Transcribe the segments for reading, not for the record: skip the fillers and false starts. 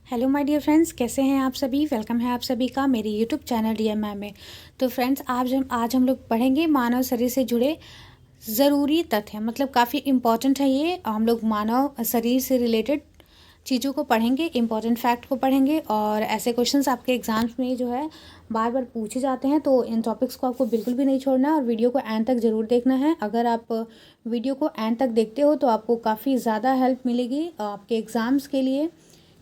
Hello my dear friends, कैसे हैं आप सभी। वेलकम है आप सभी का मेरे यूट्यूब चैनल DMM में। तो फ्रेंड्स, आज हम लोग पढ़ेंगे मानव शरीर से जुड़े ज़रूरी तथ्य। मतलब काफ़ी इम्पॉर्टेंट है ये। हम लोग मानव शरीर से रिलेटेड चीज़ों को पढ़ेंगे, इम्पॉर्टेंट फैक्ट को पढ़ेंगे। और ऐसे क्वेश्चंस आपके एग्जाम्स में जो है बार बार पूछे जाते हैं, तो इन टॉपिक्स को आपको बिल्कुल भी नहीं छोड़ना और वीडियो को एंड तक ज़रूर देखना है। अगर आप वीडियो को एंड तक देखते हो तो आपको काफ़ी ज़्यादा हेल्प मिलेगी आपके एग्ज़ाम्स के लिए,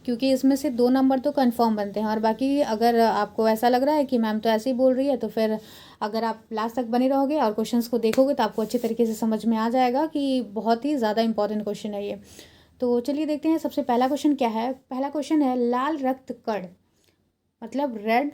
क्योंकि इसमें से 2 नंबर तो कंफर्म बनते हैं। और बाकी अगर आपको ऐसा लग रहा है कि मैम तो ऐसे ही बोल रही है, तो फिर अगर आप लास्ट तक बने रहोगे और क्वेश्चंस को देखोगे तो आपको अच्छे तरीके से समझ में आ जाएगा कि बहुत ही ज़्यादा इंपॉर्टेंट क्वेश्चन है ये। तो चलिए देखते हैं सबसे पहला क्वेश्चन क्या है। पहला क्वेश्चन है, लाल रक्त कण मतलब रेड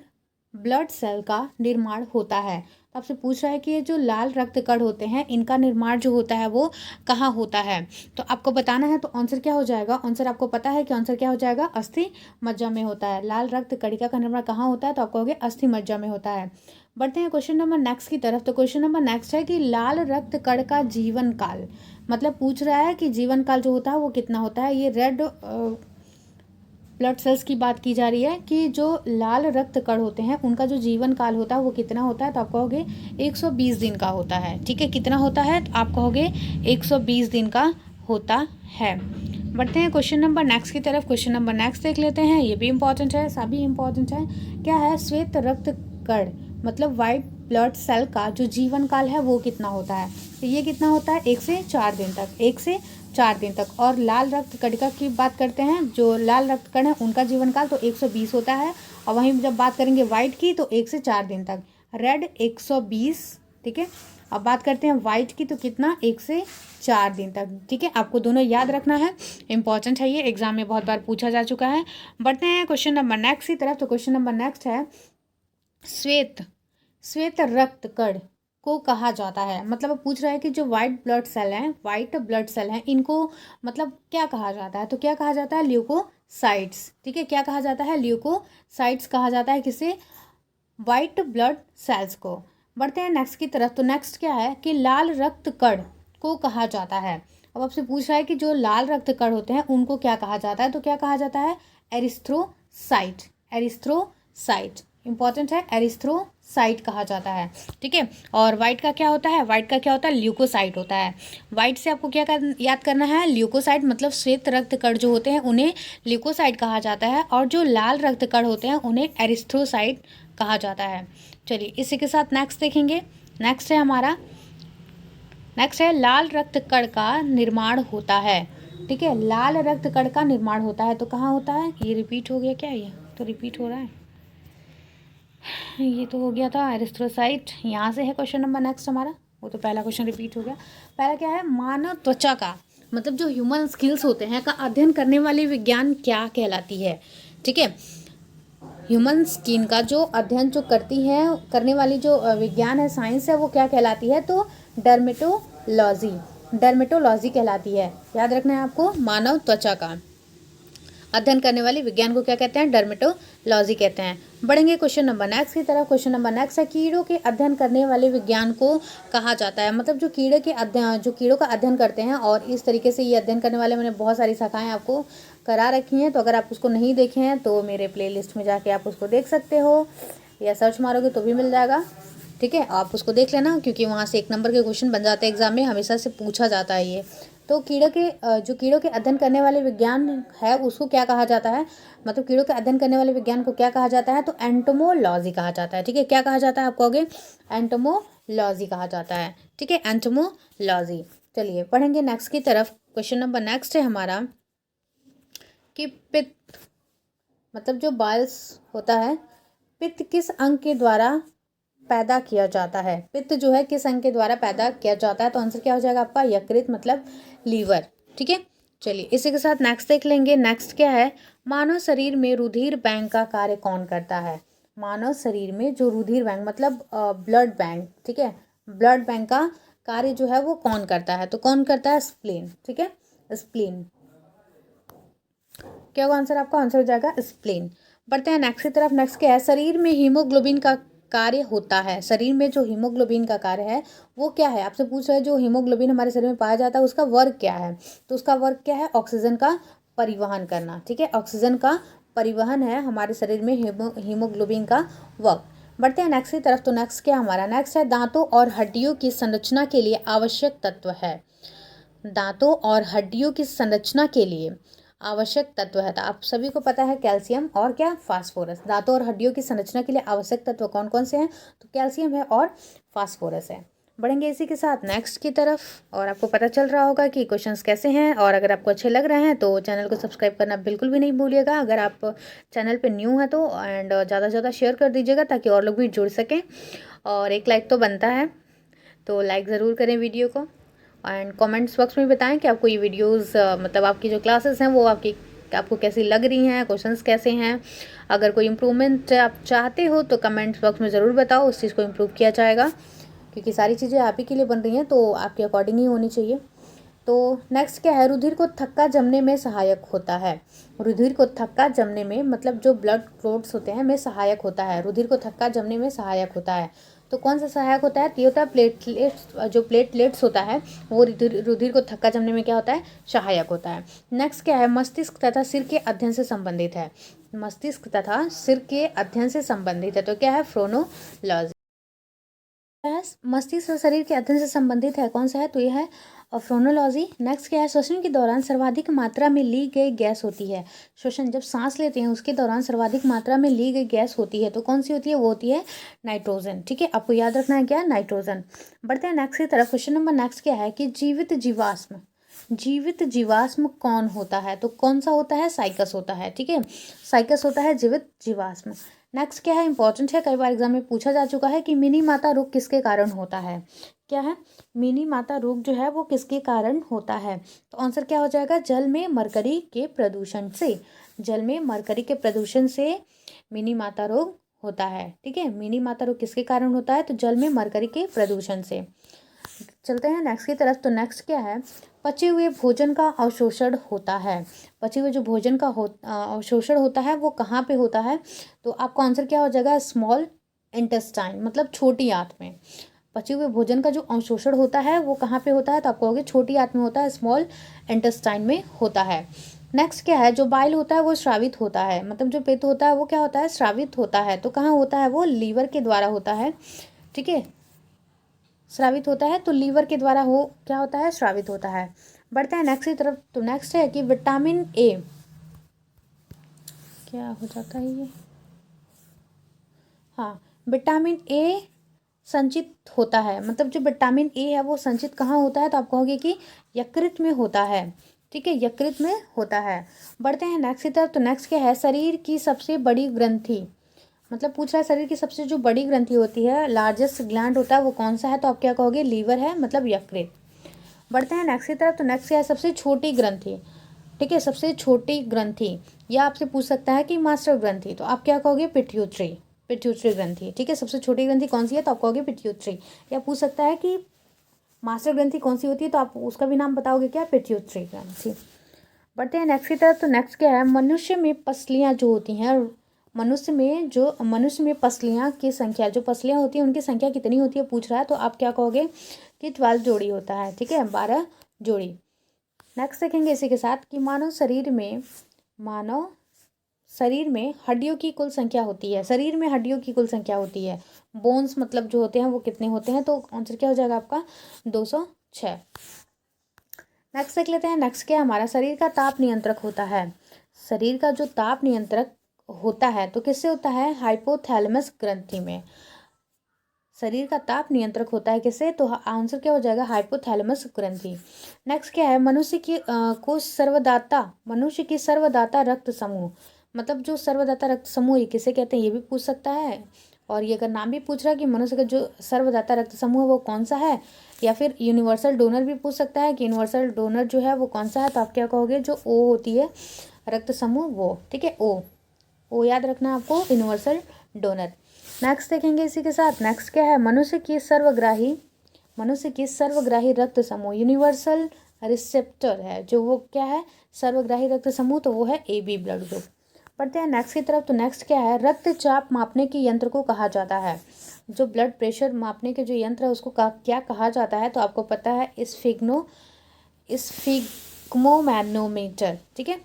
ब्लड सेल का निर्माण होता है। तो आपसे पूछ रहा है कि ये जो लाल रक्त कण होते हैं, इनका निर्माण जो होता है वो कहाँ होता है। तो आपको बताना है। तो आंसर क्या हो जाएगा, आंसर आपको पता है कि आंसर क्या हो जाएगा, अस्थि मज्जा में होता है। लाल रक्त कणिका का निर्माण कहाँ होता है, तो आप कहोगे अस्थि मज्जा में होता है। बढ़ते हैं क्वेश्चन नंबर नेक्स्ट की तरफ। तो क्वेश्चन नंबर नेक्स्ट है कि लाल रक्त कण का जीवन काल, मतलब पूछ रहा है कि जीवन काल जो होता है वो कितना होता है। ये रेड ब्लड सेल्स की बात की जा रही है कि जो लाल रक्त कण होते हैं उनका जो जीवन काल होता है वो कितना होता है। तो आप कहोगे 120 दिन का होता है। ठीक है, कितना होता है, तो आप कहोगे 120 दिन का होता है। बढ़ते हैं क्वेश्चन नंबर नेक्स्ट की तरफ। क्वेश्चन नंबर नेक्स्ट देख लेते हैं। ये भी इंपॉर्टेंट है, सभी इंपॉर्टेंट है। क्या है, श्वेत रक्त कण मतलब वाइट ब्लड सेल का जो जीवन काल है वो कितना होता है। तो ये कितना होता है, 1 से 4 दिन तक, 1 से 4 दिन तक। और लाल रक्त कणिका की बात करते हैं, जो लाल रक्त कण है उनका जीवन काल तो 120 होता है। और वहीं जब बात करेंगे वाइट की तो 1 से 4 दिन तक, रेड 120। ठीक है, अब बात करते हैं वाइट की, तो कितना, 1 से 4 दिन तक। ठीक है, आपको दोनों याद रखना है, इंपॉर्टेंट है ये, एग्जाम में बहुत बार पूछा जा चुका है। बढ़ते हैं क्वेश्चन नंबर नेक्स्ट की तरफ। तो क्वेश्चन नंबर नेक्स्ट है, श्वेत श्वेत रक्त कण को कहा जाता है। मतलब पूछ रहा है कि जो वाइट ब्लड सेल हैं, वाइट ब्लड सेल हैं, इनको मतलब क्या कहा जाता है। तो क्या कहा जाता है, ल्यूकोसाइट्स। ठीक है, क्या कहा जाता है, ल्यूकोसाइट्स कहा जाता है किसे, वाइट ब्लड सेल्स को। बढ़ते हैं नेक्स्ट की तरफ। तो नेक्स्ट क्या है कि लाल रक्त कण को कहा जाता है। अब आपसे पूछ रहा है कि जो लाल रक्त कण होते हैं उनको क्या कहा जाता है। तो क्या कहा जाता है, एरिथ्रोसाइट। एरिथ्रोसाइट इंपॉर्टेंट है, एरिथ्रोसाइट कहा जाता है। ठीक है, और वाइट का क्या होता है, वाइट का क्या होता है, ल्यूकोसाइट होता है। वाइट से आपको क्या याद करना है, ल्यूकोसाइट मतलब श्वेत रक्त कण जो होते हैं उन्हें ल्यूकोसाइट कहा जाता है, और जो लाल रक्त कण होते हैं उन्हें एरिथ्रोसाइट कहा जाता है। चलिए इसी के साथ नेक्स्ट देखेंगे। नेक्स्ट है हमारा, नेक्स्ट है लाल रक्त कण का निर्माण होता है। ठीक है, लाल रक्त कण का निर्माण होता है तो कहाँ होता है, ये रिपीट हो गया क्या, ये तो रिपीट हो रहा है, ये तो हो गया था एरिथ्रोसाइट। यहाँ से है क्वेश्चन नंबर नेक्स्ट हमारा, वो तो पहला क्वेश्चन रिपीट हो गया। पहला क्या है, मानव त्वचा का मतलब जो ह्यूमन स्किल्स होते हैं का अध्ययन करने वाली विज्ञान क्या कहलाती है। ठीक है, ह्यूमन स्किन का जो अध्ययन जो करती है, करने वाली जो विज्ञान है, साइंस है, वो क्या कहलाती है, तो डर्मेटोलॉजी, डर्मेटोलॉजी कहलाती है। याद रखना है आपको, मानव त्वचा का अध्ययन करने वाली विज्ञान को क्या कहते हैं, डर्मेटोलॉजी कहते हैं। बढ़ेंगे क्वेश्चन नंबर नेक्स्ट की तरफ। क्वेश्चन नंबर नेक्स्ट है, कीड़ों के अध्ययन करने वाले विज्ञान को कहा जाता है। मतलब जो कीड़े के अध्ययन, जो कीड़ों का अध्ययन करते हैं, और इस तरीके से ये अध्ययन करने वाले मैंने बहुत सारी शाखाएं आपको करा रखी हैं। तो अगर आप उसको नहीं देखे हैं तो मेरे प्लेलिस्ट में जाके आप उसको देख सकते हो, या सर्च मारोगे तो भी मिल जाएगा। ठीक है, आप उसको देख लेना, क्योंकि वहाँ से 1 नंबर के क्वेश्चन बन जाते हैं, एग्जाम में हमेशा से पूछा जाता है ये। तो कीड़ों के जो कीड़ों के अध्ययन करने वाले विज्ञान है उसको क्या कहा जाता है, मतलब कीड़ों के अध्ययन करने वाले विज्ञान को क्या कहा जाता है, तो एंटोमोलॉजी कहा जाता है। ठीक है, क्या कहा जाता है, आप कहोगे एंटोमोलॉजी कहा जाता है। ठीक है, एंटोमोलॉजी। चलिए पढ़ेंगे नेक्स्ट की तरफ। क्वेश्चन नंबर नेक्स्ट है हमारा कि पित्त मतलब जो बाइल्स होता है, पित्त किस अंग के द्वारा पैदा किया जाता है। पित्त जो है किस अंग के द्वारा पैदा किया जाता है। तो आंसर क्या हो जाएगा आपका, यकृत मतलब लीवर। ठीक है, चलिए इसी के साथ नेक्स्ट देख लेंगे। नेक्स्ट क्या है, मानव शरीर में रुधिर बैंक का कार्य कौन करता है। मानव शरीर में जो रुधिर बैंक मतलब ब्लड बैंक, ठीक है, ब्लड बैंक का कार्य जो है वो कौन करता है। तो कौन करता है, स्प्लीन। ठीक है, स्प्लीन। क्या होगा आंसर आपका, आंसर हो जाएगा स्प्लीन। बढ़ते हैं नेक्स्ट की तरफ। नेक्स्ट क्या है, शरीर में हीमोग्लोबिन का कार्य होता है। शरीर में जो हीमोग्लोबिन का कार्य है वो क्या है, आपसे पूछ रहे हैं जो हीमोग्लोबिन हमारे शरीर में पाया जाता है उसका वर्क क्या है। तो उसका वर्क क्या है, ऑक्सीजन का परिवहन करना। ठीक है, ऑक्सीजन का परिवहन है हमारे शरीर में हीमोग्लोबिन का वर्क। बढ़ते हैं नेक्स्ट की तरफ। तो नेक्स्ट क्या हमारा नेक्स्ट है दांतों और हड्डियों की संरचना के लिए आवश्यक तत्व है। दांतों और हड्डियों की संरचना के लिए आवश्यक तत्व है, तो आप सभी को पता है कैल्शियम और क्या फास्फोरस। दांतों और हड्डियों की संरचना के लिए आवश्यक तत्व कौन कौन से हैं, तो कैल्शियम है और फास्फोरस है। बढ़ेंगे इसी के साथ नेक्स्ट की तरफ, और आपको पता चल रहा होगा कि क्वेश्चंस कैसे हैं। और अगर आपको अच्छे लग रहे हैं तो चैनल को सब्सक्राइब करना बिल्कुल भी नहीं भूलिएगा। अगर आप चैनल पे न्यू हैं तो एंड ज़्यादा से ज़्यादा शेयर कर दीजिएगा ताकि और लोग भी जुड़ सकें। और एक लाइक तो बनता है, तो लाइक ज़रूर करें वीडियो को। एंड कमेंट्स बॉक्स में बताएं कि आपको ये वीडियोस मतलब आपकी जो क्लासेस हैं वो आपको कैसी लग रही हैं, क्वेश्चंस कैसे हैं। अगर कोई इम्प्रूवमेंट आप चाहते हो तो कमेंट्स बॉक्स में ज़रूर बताओ, उस चीज़ को इम्प्रूव किया जाएगा, क्योंकि सारी चीज़ें आप ही के लिए बन रही हैं तो आपके अकॉर्डिंग ही होनी चाहिए। तो नेक्स्ट क्या है, रुधिर को थक्का जमने में सहायक होता है। रुधिर को थक्का जमने में मतलब जो ब्लड क्लॉट्स होते हैं में सहायक होता है। रुधिर को थक्का जमने में सहायक होता है, तो कौन सा सहायक होता है, तो ये होता है प्लेटलेट्स। जो प्लेटलेट्स होता है वो रुधिर को थक्का जमने में क्या होता है, सहायक होता है। नेक्स्ट क्या है, मस्तिष्क तथा सिर के अध्ययन से संबंधित है। मस्तिष्क तथा सिर के अध्ययन से संबंधित है, तो क्या है, फ्रोनोलॉजी। मस्तिष्क और शरीर के अध्ययन से संबंधित है, कौन सा है, तो यह है फ्रोनोलॉजी। नेक्स्ट क्या है, श्वसन के दौरान सर्वाधिक मात्रा में ली गई गैस होती है। श्वसन जब सांस लेते हैं उसके दौरान सर्वाधिक मात्रा में ली गई गैस होती है, तो कौन सी होती है, वो होती है नाइट्रोजन। ठीक है, आपको याद रखना है क्या, नाइट्रोजन। बढ़ते हैं नेक्स्ट की तरफ। क्वेश्चन नंबर नेक्स्ट क्या है कि जीवित जीवाश्म कौन होता है, तो कौन सा होता है, साइकस होता है। ठीक है, साइकस होता है जीवित जीवाश्म। नेक्स्ट क्या है, इंपॉर्टेंट है, कई बार एग्जाम में पूछा जा चुका है कि मिनी माता रोग किसके कारण होता है। क्या है, मिनी माता रोग जो है वो किसके कारण होता है, तो आंसर क्या हो जाएगा, जल में मरकरी के प्रदूषण से। जल में मरकरी के प्रदूषण से मिनी माता रोग होता है। ठीक है, मिनी माता रोग किसके कारण होता है, तो जल में मरकरी के प्रदूषण से। चलते हैं नेक्स्ट की तरफ। तो नेक्स्ट क्या है, पचे हुए भोजन का अवशोषण होता है। पचे हुए जो भोजन का अवशोषण होता है वो कहाँ पे होता है, तो आपका आंसर क्या हो जाएगा, स्मॉल इंटेस्टाइन, मतलब छोटी आंत में। पचे हुए भोजन का जो अवशोषण होता है वो कहाँ पे होता है, तो आप कहोगे छोटी आंत में होता है, स्मॉल इंटेस्टाइन में होता है। नेक्स्ट क्या है, जो बाइल होता है वो स्रावित होता है, मतलब जो पित्त होता है वो क्या होता है, स्रावित होता है, तो कहाँ होता है, वो लीवर के द्वारा होता है। ठीक है, स्रावित होता है, तो लीवर के द्वारा हो क्या होता है, स्रावित होता है। बढ़ते हैं नेक्स्ट की तरफ। तो नेक्स्ट है कि विटामिन ए क्या हो जाता है ये, हाँ, विटामिन ए संचित होता है, मतलब जो विटामिन ए है वो संचित कहाँ होता है, तो आप कहोगे कि यकृत में होता है। ठीक है, यकृत में होता है। बढ़ते हैं नेक्स्ट की तरफ। तो नेक्स्ट क्या है, शरीर की सबसे बड़ी ग्रंथि, मतलब पूछ रहा है शरीर की सबसे जो बड़ी ग्रंथि होती है, लार्जेस्ट ग्लैंड होता है वो कौन सा है, तो आप क्या कहोगे, लीवर है, मतलब यकृत। बढ़ते हैं नेक्स्ट की तरफ। तो नेक्स्ट क्या है, सबसे छोटी ग्रंथि। ठीक है, सबसे छोटी ग्रंथि, या आपसे पूछ सकता है कि मास्टर ग्रंथि, तो आप क्या कहोगे, पिट्यूटरी ग्रंथि। ठीक है, सबसे छोटी ग्रंथि कौन सी है, तो आप कहोगे पिट्यूटरी। या पूछ सकता है कि मास्टर ग्रंथि कौन सी होती है, तो आप उसका भी नाम बताओगे क्या, पिट्यूटरी ग्रंथि। बढ़ते हैं नेक्स्ट की तरफ। तो नेक्स्ट क्या है, मनुष्य में पसलियाँ जो होती हैं, मनुष्य में पसलियाँ की संख्या, जो पसलियाँ होती हैं उनकी संख्या कितनी होती है पूछ रहा है, तो आप क्या कहोगे कि 12 जोड़ी होता है। ठीक है, 12 जोड़ी। नेक्स्ट देखेंगे इसी के साथ कि मानव शरीर में हड्डियों की कुल संख्या होती है। शरीर में हड्डियों की कुल संख्या होती है, बोन्स मतलब जो होते हैं वो कितने होते हैं, तो आंसर क्या हो जाएगा आपका, 206। नेक्स्ट देख लेते हैं। नेक्स्ट क्या, हमारा शरीर का ताप नियंत्रक होता है। शरीर का जो ताप नियंत्रक होता है तो किससे होता है, हाइपोथैलेमस ग्रंथि में। शरीर का ताप नियंत्रक होता है किससे, तो आंसर क्या हो जाएगा, हाइपोथैलेमस ग्रंथि। नेक्स्ट क्या है, मनुष्य की सर्वदाता रक्त समूह, मतलब जो सर्वदाता रक्त समूह ये किसे कहते हैं, ये भी पूछ सकता है। और ये अगर नाम भी पूछ रहा है कि मनुष्य का जो सर्वदाता रक्त समूह है वो कौन सा है, या फिर यूनिवर्सल डोनर भी पूछ सकता है कि यूनिवर्सल डोनर जो है वो कौन सा है, तो आप क्या कहोगे, जो ओ होती है रक्त समूह वो। ठीक है, ओ याद रखना है आपको, यूनिवर्सल डोनर। नेक्स्ट देखेंगे इसी के साथ। नेक्स्ट क्या है, मनुष्य की सर्वग्राही रक्त समूह, यूनिवर्सल रिसेप्टर है जो, वो क्या है, सर्वग्राही रक्त समूह, तो वो है AB ब्लड ग्रुप। पढ़ते हैं नेक्स्ट की तरफ। तो नेक्स्ट क्या है, रक्तचाप मापने के यंत्र को कहा जाता है, जो ब्लड प्रेशर मापने के जो यंत्र है उसको क्या कहा जाता है, तो आपको पता है स्फिग्मोमैनोमीटर। ठीक है,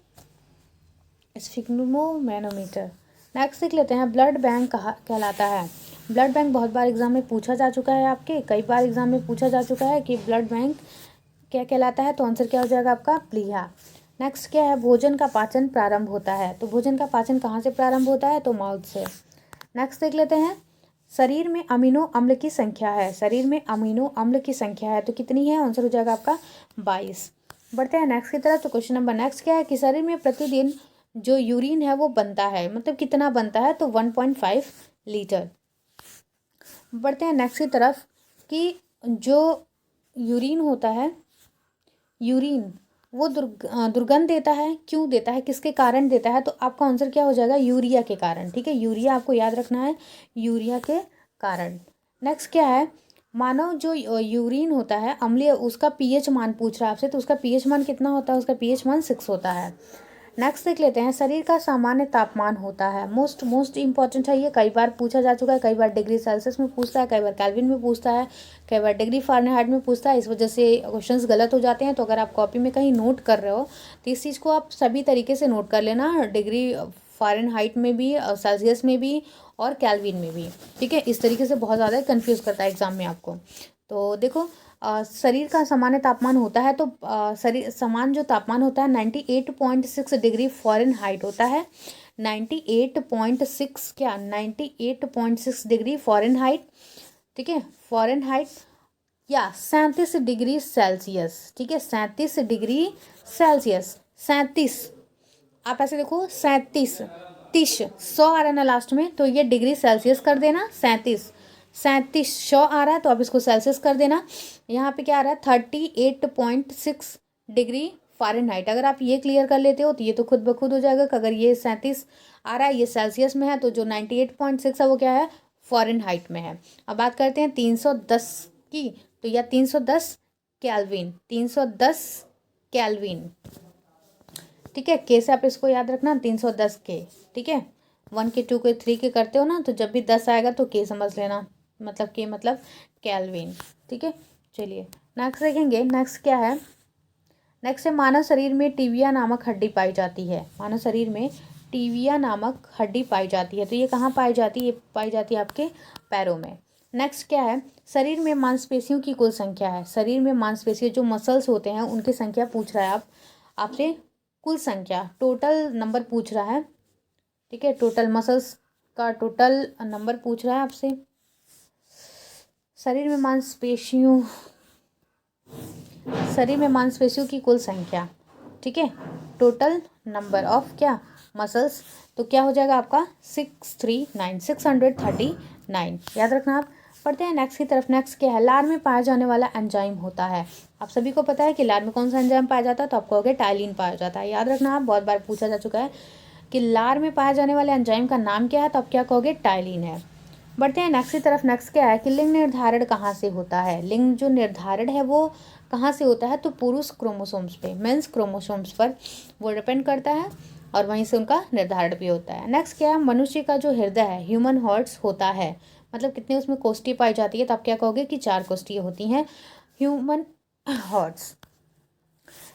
स्फिग्मोमैनोमीटर। नेक्स्ट देख लेते हैं, ब्लड बैंक कहा कहलाता है। ब्लड बैंक बहुत बार एग्जाम में पूछा जा चुका है, आपके कई बार एग्जाम में पूछा जा चुका है कि ब्लड बैंक क्या कहलाता है, तो आंसर क्या हो जाएगा आपका, प्लीहा। नेक्स्ट क्या है, भोजन का पाचन प्रारंभ होता है, तो भोजन का पाचन कहाँ से प्रारंभ होता है, तो माउथ से। नेक्स्ट देख लेते हैं, शरीर में अमीनो अम्ल की संख्या है, शरीर में अमीनो अम्ल की संख्या है तो कितनी है, आंसर हो जाएगा आपका 22। बढ़ते हैं नेक्स्ट की तरफ। तो क्वेश्चन नंबर नेक्स्ट क्या है कि शरीर में प्रतिदिन जो यूरिन है वो बनता है, मतलब कितना बनता है, तो 1.5 लीटर। बढ़ते हैं नेक्स्ट की तरफ कि जो यूरिन होता है, यूरिन वो दुर्गंध देता है, क्यों देता है, किसके कारण देता है, तो आपका आंसर क्या हो जाएगा, यूरिया के कारण। ठीक है, यूरिया आपको याद रखना है, यूरिया के कारण। नेक्स्ट क्या है, मानव जो यूरिन होता है अम्लीय, उसका पीएच मान पूछ रहा है आपसे, तो उसका पीएच मान कितना होता है, उसका पीएच मान 6 होता है। नेक्स्ट देख लेते हैं, शरीर का सामान्य तापमान होता है, मोस्ट इंपॉर्टेंट है ये, कई बार पूछा जा चुका है, कई बार डिग्री सेल्सियस में पूछता है, कई बार केल्विन में पूछता है, कई बार डिग्री फ़ारेनहाइट में पूछता है, इस वजह से क्वेश्चंस गलत हो जाते हैं। तो अगर आप कॉपी में कहीं नोट कर रहे हो तो इस चीज़ को आप सभी तरीके से नोट कर लेना, डिग्री फ़ारेनहाइट में भी, सेल्सियस में भी और केल्विन में भी। ठीक है, इस तरीके से बहुत ज़्यादा कन्फ्यूज़ करता है एग्जाम में आपको। तो देखो, शरीर का सामान्य तापमान होता है, तो शरीर समान जो तापमान होता है 98.6 डिग्री फ़ारेनहाइट होता है, 98.6 क्या, 98.6 डिग्री फ़ारेनहाइट। ठीक है, फ़ारेनहाइट या 37 डिग्री सेल्सियस। ठीक है, 37 डिग्री सेल्सियस, 37, आप ऐसे देखो 37, 30, 100 आ रहा है ना लास्ट में, तो ये डिग्री सेल्सियस कर देना, 37, 100 आ रहा है तो आप इसको सेल्सियस कर देना। यहाँ पे क्या आ रहा है, 38.6 डिग्री फ़ारेनहाइट। अगर आप ये क्लियर कर लेते हो तो ये तो खुद ब खुद हो जाएगा कि अगर ये 37 आ रहा है, ये सेल्सियस में है, तो जो 98.6 है वो क्या है, फ़ारेनहाइट में है। अब बात करते हैं 310 की, तो यह 310 केल्विन, 310 केल्विन। ठीक है, के से आप इसको याद रखना, 310 के। ठीक है, 1 के 2 के 3 के करते हो ना, तो जब भी 10 आएगा तो के समझ लेना, मतलब के मतलब केल्विन। ठीक है, चलिए नेक्स्ट देखेंगे। नेक्स्ट क्या है, नेक्स्ट है, मानव शरीर में टिबिया नामक हड्डी पाई जाती है, मानव शरीर में टिबिया नामक हड्डी पाई जाती है, तो ये कहाँ पाई जाती है, ये पाई जाती है आपके पैरों में। नेक्स्ट क्या है, शरीर में मांसपेशियों की कुल संख्या है, शरीर में मांसपेशियों जो मसल्स होते हैं उनकी संख्या पूछ रहा है आपसे, कुल संख्या, टोटल नंबर पूछ रहा है। ठीक है, टोटल मसल्स का टोटल नंबर पूछ रहा है आपसे। शरीर में मांसपेशियों, शरीर में मांसपेशियों की कुल संख्या। ठीक है, टोटल नंबर ऑफ क्या, मसल्स, तो क्या हो जाएगा आपका 639, याद रखना आप। पढ़ते हैं नेक्स्ट की तरफ। नेक्स्ट क्या है, लार में पाया जाने वाला एंजाइम होता है, आप सभी को पता है कि लार में कौन सा एंजाइम पाया जाता है, तो आप कहोगे टाइलिन पाया जाता है। याद रखना आप, बहुत बार पूछा जा चुका है कि लार में पाया जाने वाले एंजाइम का नाम क्या है, तो आप क्या कहोगे, टाइलिन है। बढ़ते हैं नेक्स्ट की तरफ। नेक्स्ट क्या है कि लिंग निर्धारण कहाँ से होता है, लिंग जो निर्धारण है वो कहाँ से होता है, तो पुरुष क्रोमोसोम्स पे, मेंस क्रोमोसोम्स पर वो डिपेंड करता है और वहीं से उनका निर्धारण भी होता है। नेक्स्ट क्या है, मनुष्य का जो हृदय है, ह्यूमन हार्ट्स होता है, मतलब कितने उसमें कोष्ठी पाई जाती है, तो आप क्या कहोगे कि 4 कोष्ठी होती हैं ह्यूमन हार्ट्स।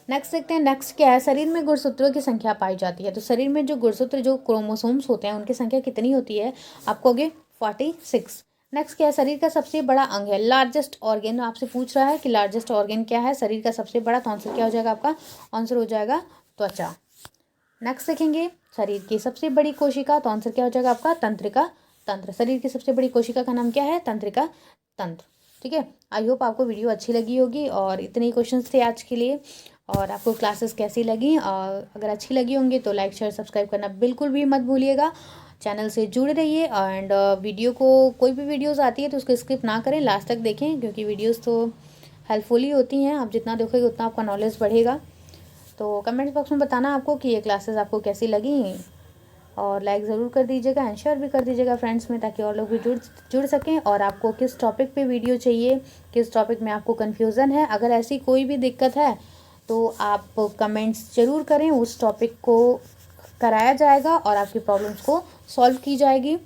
नेक्स्ट देखते हैं। नेक्स्ट क्या है, शरीर में गुणसूत्रों की संख्या पाई जाती है, तो शरीर में जो गुणसूत्र जो क्रोमोसोम्स होते हैं उनकी संख्या कितनी होती है, आप कहोगे 46। नेक्स्ट क्या है, शरीर का सबसे बड़ा अंग है, लार्जेस्ट ऑर्गेन, आपसे पूछ रहा है कि लार्जेस्ट ऑर्गेन क्या है शरीर का सबसे बड़ा, तो आंसर क्या हो जाएगा आपका, आंसर हो जाएगा त्वचा। नेक्स्ट देखेंगे, शरीर की सबसे बड़ी कोशिका, तो आंसर क्या हो जाएगा आपका, तंत्रिका तंत्र। शरीर की सबसे बड़ी कोशिका का नाम क्या है, तंत्रिका तंत्र। ठीक है, आई होप आपको वीडियो अच्छी लगी होगी और इतने ही क्वेश्चंस थे आज के लिए। और आपको क्लासेस कैसी लगी, अगर अच्छी लगी होंगी तो लाइक शेयर सब्सक्राइब करना बिल्कुल भी मत भूलिएगा, चैनल से जुड़े रहिए। एंड वीडियो को, कोई भी वीडियोस आती है तो उसको स्किप ना करें, लास्ट तक देखें, क्योंकि वीडियोस तो हेल्पफुल ही होती हैं, आप जितना देखोगे उतना आपका नॉलेज बढ़ेगा। तो कमेंट बॉक्स में बताना आपको कि ये क्लासेस आपको कैसी लगी, और लाइक ज़रूर कर दीजिएगा एंड शेयर भी कर दीजिएगा फ्रेंड्स में, ताकि और लोग भी जुड़ सकें। और आपको किस टॉपिक पे वीडियो चाहिए, किस टॉपिक में आपको कन्फ्यूज़न है, अगर ऐसी कोई भी दिक्कत है तो आप कमेंट्स ज़रूर करें, उस टॉपिक को कराया जाएगा और आपकी प्रॉब्लम्स को सॉल्व की जाएगी।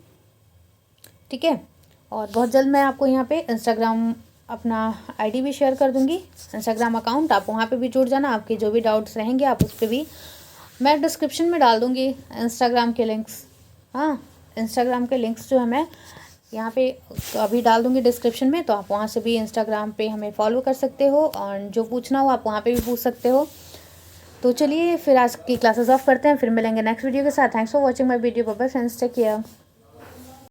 ठीक है, और बहुत जल्द मैं आपको यहाँ पे इंस्टाग्राम अपना आईडी भी शेयर कर दूँगी, इंस्टाग्राम अकाउंट, आप वहाँ पे भी जुड़ जाना, आपके जो भी डाउट्स रहेंगे आप उस पर भी मैं डिस्क्रिप्शन में डाल दूँगी इंस्टाग्राम के लिंक्स। हाँ, इंस्टाग्राम के लिंक्स जो है मैं यहाँ पे अभी डाल दूँगी डिस्क्रिप्शन में, तो आप वहाँ से भी इंस्टाग्राम पे हमें फॉलो कर सकते हो और जो पूछना हो आप वहाँ पे भी पूछ सकते हो। तो चलिए फिर आज की क्लासेस ऑफ करते हैं, फिर मिलेंगे नेक्स्ट वीडियो के साथ। Thanks for watching my video. Bye bye friends, take care.